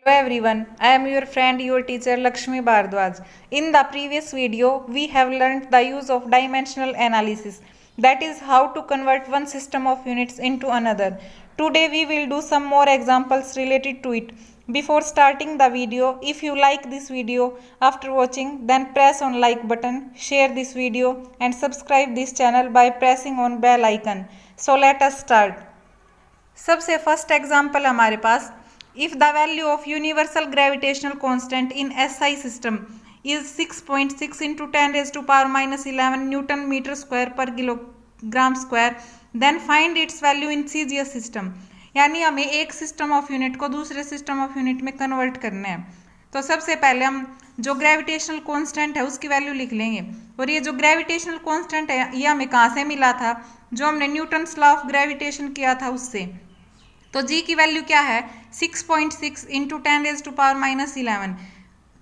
Hello everyone, I am your friend, your teacher Lakshmi Bhardwaj. In the previous video, we have learnt the use of dimensional analysis. That is how to convert one system of units into another. Today we will do some more examples related to it. Before starting the video, if you like this video after watching, then press on like button, share this video and subscribe this channel by pressing on bell icon. So let us start. सबसे first example हमारे पास, if the value of universal gravitational constant in SI system is 6.6 into 10⁻⁻11 newton metre square per kilogram square, then find its value in CGS system. यानी हमें एक system of unit को दूसरे system of unit में convert करना है। तो सबसे पहले हम जो ग्रेविटेशनल कांस्टेंट है उसकी वैल्यू लिख लेंगे। और ये जो ग्रेविटेशनल कांस्टेंट है ये हमें कहाँ से मिला था? जो हमने न्यूटन्स लॉ ऑफ ग्रेविटेशन किया था उससे। तो जी की वैल्यू क्या है? 6.6 इंटू 10⁻⁻11।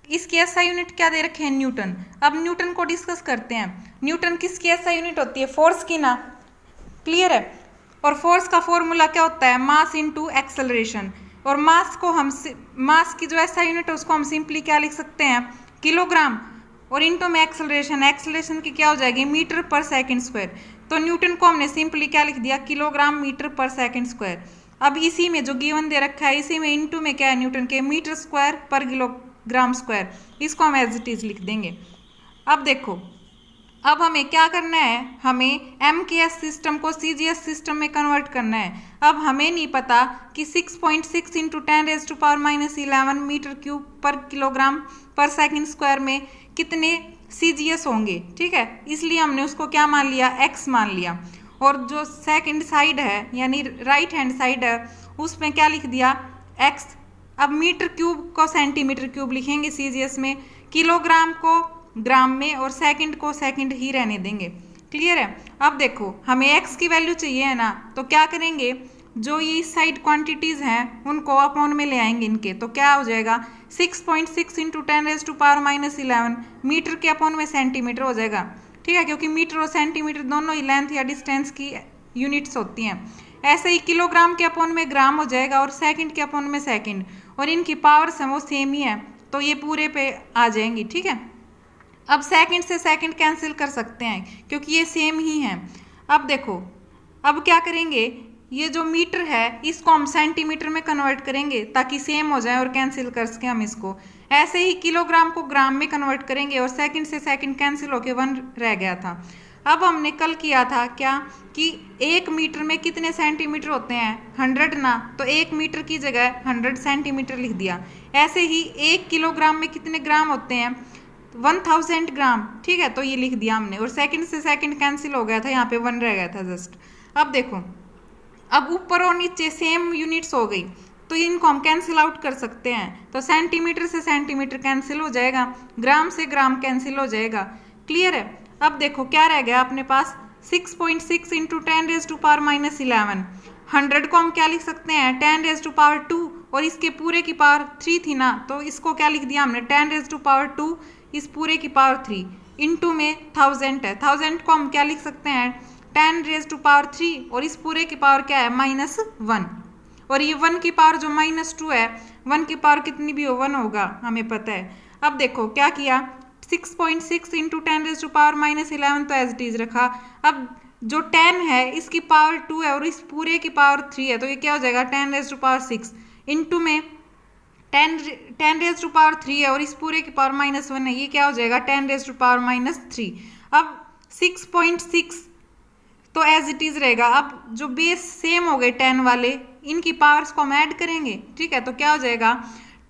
इसकी एसआई यूनिट क्या दे रखे हैं? न्यूटन। अब न्यूटन को डिस्कस करते हैं। न्यूटन किसकी एसआई यूनिट होती है? फोर्स की ना। क्लियर है? और फोर्स का फॉर्मूला क्या होता है? Mass into acceleration. और मास की जो एसआई यूनिट है उसको हम सिंपली क्या लिख सकते हैं? किलोग्राम। और इंटू में एक्सेलरेशन की क्या हो जाएगी? मीटर पर सेकेंड स्क्वायर। तो न्यूटन को हमने सिंपली क्या लिख दिया? किलोग्राम मीटर पर सेकेंड स्क्वायर। अब इसी में जो गिवन दे रखा है इसी में इनटू में क्या है? न्यूटन के metre square per kilogram square. इसको हम एज इट इज लिख देंगे। अब देखो, अब हमें क्या करना है? हमें एमकेएस सिस्टम को सीजीएस सिस्टम में कन्वर्ट करना है। अब हमें नहीं पता कि 6.6 इंटू 10⁻⁻11 मीटर क्यूब पर किलोग्राम पर सेकेंड स्क्वायर में कितने सीजीएस होंगे। ठीक है, इसलिए हमने उसको क्या मान लिया? एक्स मान लिया। और जो सेकंड साइड है यानी राइट हैंड साइड है उसमें क्या लिख दिया? एक्स। अब मीटर क्यूब को सेंटीमीटर क्यूब लिखेंगे सीजीएस में, किलोग्राम को ग्राम में और सेकंड को सेकंड ही रहने देंगे। क्लियर है? अब देखो, हमें एक्स की वैल्यू चाहिए है ना, तो क्या करेंगे? जो ये इस साइड क्वांटिटीज़ हैं उनको अपॉन में ले आएंगे इनके। तो क्या हो जाएगा? 6.6 इंटू 10⁻⁻11 मीटर के अपॉन में सेंटीमीटर हो जाएगा। ठीक है, क्योंकि मीटर और सेंटीमीटर दोनों ही लेंथ या डिस्टेंस की यूनिट्स होती हैं। ऐसे ही किलोग्राम के अपॉन में ग्राम हो जाएगा और सेकंड के अपॉन में सेकंड। और इनकी पावर्स हैं वो सेम ही है तो ये पूरे पे आ जाएंगी। ठीक है, अब सेकंड से सेकंड कैंसिल कर सकते हैं क्योंकि ये सेम ही हैं। अब देखो, अब क्या करेंगे? ये जो मीटर है इसको हम सेंटीमीटर में कन्वर्ट करेंगे ताकि सेम हो जाए और कैंसिल कर सकें हम इसको। ऐसे ही किलोग्राम को ग्राम में कन्वर्ट करेंगे और सेकंड से सेकंड कैंसिल होके 1 रह गया था। अब हमने कल किया था क्या कि 1 मीटर में कितने सेंटीमीटर होते हैं? 100 ना, तो 1 मीटर की जगह 100 सेंटीमीटर लिख दिया। ऐसे ही 1 किलोग्राम में कितने ग्राम होते हैं? 1000 ग्राम। ठीक है, तो ये लिख दिया हमने और सेकंड से सेकंड कैंसिल हो गया था, यहाँ पे 1 रह गया था जस्ट। अब देखो, अब ऊपर और नीचे सेम यूनिट्स हो गई तो इनको हम कैंसिल आउट कर सकते हैं। तो सेंटीमीटर से सेंटीमीटर कैंसिल हो जाएगा, ग्राम से ग्राम कैंसिल हो जाएगा। क्लियर है? अब देखो क्या रह गया अपने पास? 6.6 इंटू 10⁻⁻11। 100 को हम क्या लिख सकते हैं? 10⁻2 और इसके पूरे की पावर 3 थी ना, तो इसको क्या लिख दिया हमने? 10⁻2 इस पूरे की पावर 3 इंटू में 1000 है। 1000 को हम क्या लिख सकते हैं? 10⁻3 और इस पूरे की पावर क्या है? -1। और ये 1 की पावर जो -2 है, 1 की पावर कितनी भी हो 1 होगा, हमें पता है। अब देखो क्या किया? 6.6 इंटू 10⁻⁻11 तो एज इट इज रखा। अब जो 10 है इसकी पावर 2 है और इस पूरे की पावर 3 है, तो ये क्या हो जाएगा? 10⁻6 इंटू में 10⁻3 है और इस पूरे की पावर -1 है, ये क्या हो जाएगा? 10⁻3। अब 6.6 तो एज इट इज रहेगा। अब जो बेस सेम हो गए 10 वाले, इनकी पावर्स को हम ऐड करेंगे। ठीक है, तो क्या हो जाएगा?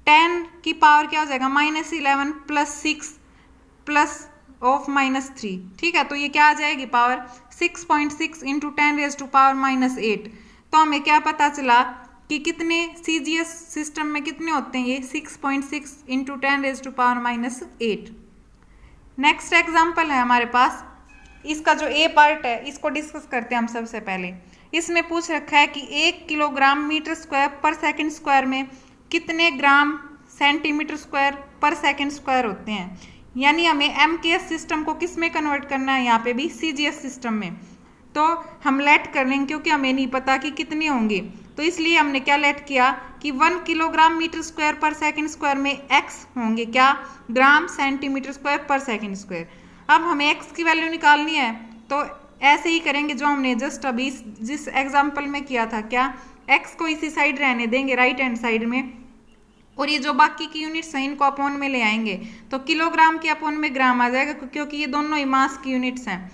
10 की पावर क्या हो जाएगा? -11 प्लस 6 प्लस ऑफ -3। ठीक है, तो ये क्या आ जाएगी पावर? 6.6 इंटू 10⁻8। तो हमें क्या पता चला कि कितने सीजीएस सिस्टम में कितने होते हैं? ये 6.6 इंटू 10⁻8। नेक्स्ट एग्जाम्पल है हमारे पास। इसका जो ए पार्ट है इसको डिस्कस करते हैं हम सबसे पहले। इसमें पूछ रखा है कि 1 kilogram metre square per second square में कितने ग्राम centimetre square per second square होते हैं। यानी हमें एमकेएस सिस्टम को किस में कन्वर्ट करना है? यहाँ पे भी सीजीएस सिस्टम में। तो हम लेट कर लेंगे क्योंकि हमें नहीं पता कि कितने होंगे। तो इसलिए हमने क्या लेट किया कि 1 kilogram metre square per second square में x होंगे क्या, ग्राम centimetre square per second square. अब हमें x की वैल्यू निकालनी है, तो ऐसे ही करेंगे जो हमने जस्ट अभी जिस एग्जाम्पल में किया था, क्या x को इसी साइड रहने देंगे, राइट हैंड साइड में, और ये जो बाकी की यूनिट्स हैं इनको अपॉन में ले आएंगे, तो किलोग्राम के अपॉन में ग्राम आ जाएगा, क्योंकि ये दोनों ही मास की यूनिट्स हैं।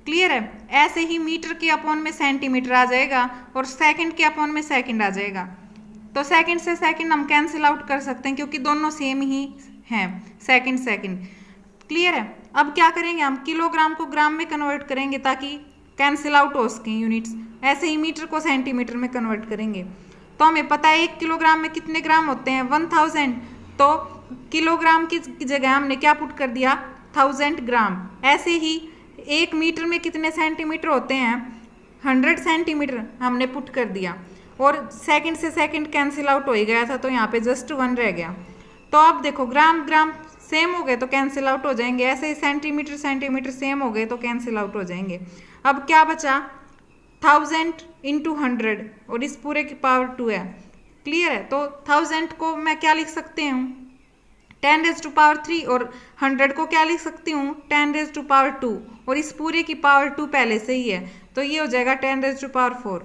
क्लियर है। ऐसे ही मीटर के अपॉन में सेंटीमीटर आ जाएगा और सेकंड के अपॉन में सेकंड आ जाएगा। तो सेकंड से सेकंड हम कैंसिल आउट कर सकते हैं क्योंकि दोनों सेम ही हैं, सेकंड सेकंड। क्लियर है। अब क्या करेंगे, हम किलोग्राम को ग्राम में कन्वर्ट करेंगे ताकि कैंसिल आउट हो सकें यूनिट्स। ऐसे ही मीटर को सेंटीमीटर में कन्वर्ट करेंगे। तो हमें पता है 1 किलोग्राम में कितने ग्राम होते हैं, 1000। तो किलोग्राम की जगह हमने क्या पुट कर दिया, 1000 ग्राम। ऐसे ही 1 मीटर में कितने सेंटीमीटर होते हैं, 100 सेंटीमीटर हमने पुट कर दिया, और सेकंड से सेकंड कैंसिल आउट हो ही गया था, तो यहाँ पे जस्ट 1 रह गया। तो अब देखो ग्राम ग्राम सेम हो गए तो कैंसिल आउट हो जाएंगे, ऐसे ही सेंटीमीटर सेंटीमीटर सेम हो गए तो कैंसिल आउट हो जाएंगे। अब क्या बचा, 1000 इंटू 100, और इस पूरे की पावर 2 है। क्लियर है। तो 1000 को मैं क्या लिख सकती हूँ, 10 रेज़ टू पावर 3, और 100 को क्या लिख सकती हूँ, 10 रेज़ टू पावर 2, और इस पूरे की पावर 2 पहले से ही है, तो ये हो जाएगा 10 रेज़ टू पावर 4।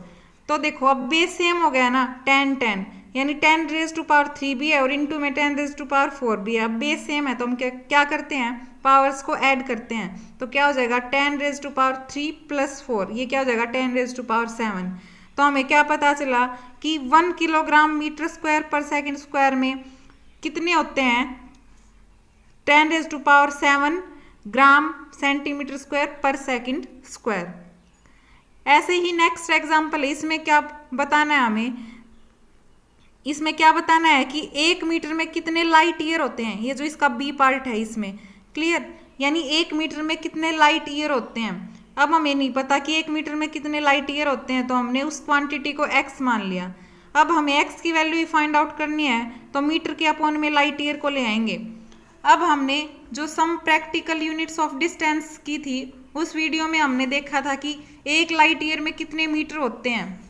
तो देखो अब बेस सेम हो गया ना, 10 10, यानी 10 रेज़ टू पावर 3 भी है और इनटू में 10 रेज़ टू पावर 4 भी है। अब बेस सेम है तो हम क्या करते हैं, पावर्स को ऐड करते हैं, तो क्या हो जाएगा 10 रेज़ टू पावर 3 प्लस 4, ये क्या हो जाएगा 10 रेज़ टू पावर 7। तो हमें क्या पता चला कि 1 kilogram metre square per second square में कितने होते हैं, 10 raise to power 7 gram centimetre square per second square. ऐसे ही नेक्स्ट एग्जाम्पल है, इसमें क्या बताना है हमें, इसमें क्या बताना है कि 1 मीटर में कितने लाइट ईयर होते हैं, ये जो इसका बी पार्ट है इसमें। क्लियर, यानी 1 मीटर में कितने लाइट ईयर होते हैं। अब हमें नहीं पता कि 1 मीटर में कितने लाइट ईयर होते हैं, तो हमने उस क्वांटिटी को x मान लिया। अब हमें x की वैल्यू ही फाइंड आउट करनी है, तो मीटर के अपॉन में लाइट ईयर को ले आएंगे। अब हमने जो some practical units of distance की थी उस वीडियो में हमने देखा था कि 1 लाइट ईयर में कितने मीटर होते हैं।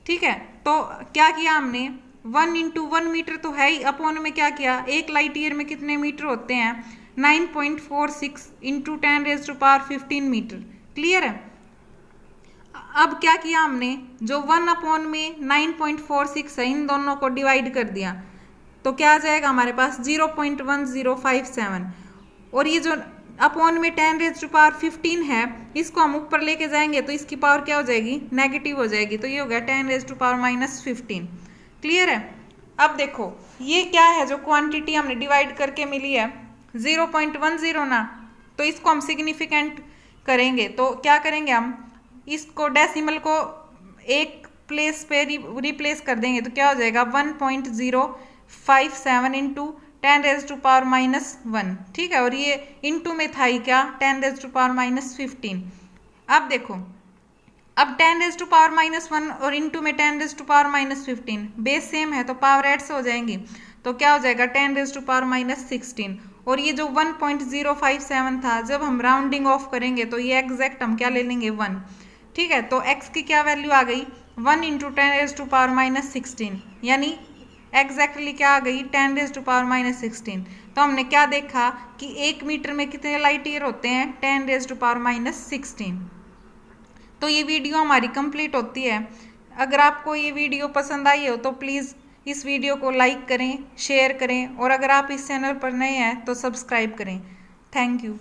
ठीक है, तो क्या किया हमने, 1 इंटू 1 मीटर तो है ही, अपॉन में क्या किया, 1 लाइट ईयर में कितने मीटर होते हैं, 9.46 into 10 raise to power 15 metre. Clear है। अब क्या किया हमने, जो 1 अपॉन में 9.46 है इन दोनों को डिवाइड कर दिया, तो क्या आ जाएगा हमारे पास 0.1057, और ये जो अपॉन में 10 रेज़ टू पावर 15 है इसको हम ऊपर लेके जाएंगे तो इसकी पावर क्या हो जाएगी, नेगेटिव हो जाएगी, तो ये हो गया 10 रेज़ टू पावर -15। क्लियर है। अब देखो ये क्या है, जो क्वांटिटी हमने डिवाइड करके मिली है 0.10 ना, तो इसको हम सिग्निफिकेंट करेंगे, तो क्या करेंगे, हम इसको डेसिमल को एक प्लेस पे रिप्लेस कर देंगे, तो क्या हो जाएगा 1.057 इंटू 10 रेज़ टू पावर -1। ठीक है, और ये इंटू में था ही क्या, 10 रेज़ टू पावर -15। अब देखो, अब 10 रेज़ टू पावर -1 और इंटू में 10 raise to power -15, base same है तो पावर ऐड से हो जाएंगी, तो क्या हो जाएगा 10 रेज़ टू पावर -16। और ये जो 1.057 था, जब हम राउंडिंग ऑफ करेंगे तो ये एग्जैक्ट हम क्या ले लेंगे, 1। ठीक है, तो x की क्या वैल्यू आ गई, 1 इंटू 10 रेज़ टू पावर -16, यानी एग्जैक्टली क्या आ गई, 10 रेज़ टू पावर -16। तो हमने क्या देखा कि 1 मीटर में कितने लाइट ईयर होते हैं, 10 रेज़ टू पावर -16। तो ये वीडियो हमारी कंप्लीट होती है। अगर आपको ये वीडियो पसंद आई हो तो प्लीज़ इस वीडियो को लाइक करें, शेयर करें, और अगर आप इस चैनल पर नए हैं तो सब्सक्राइब करें। Thank you.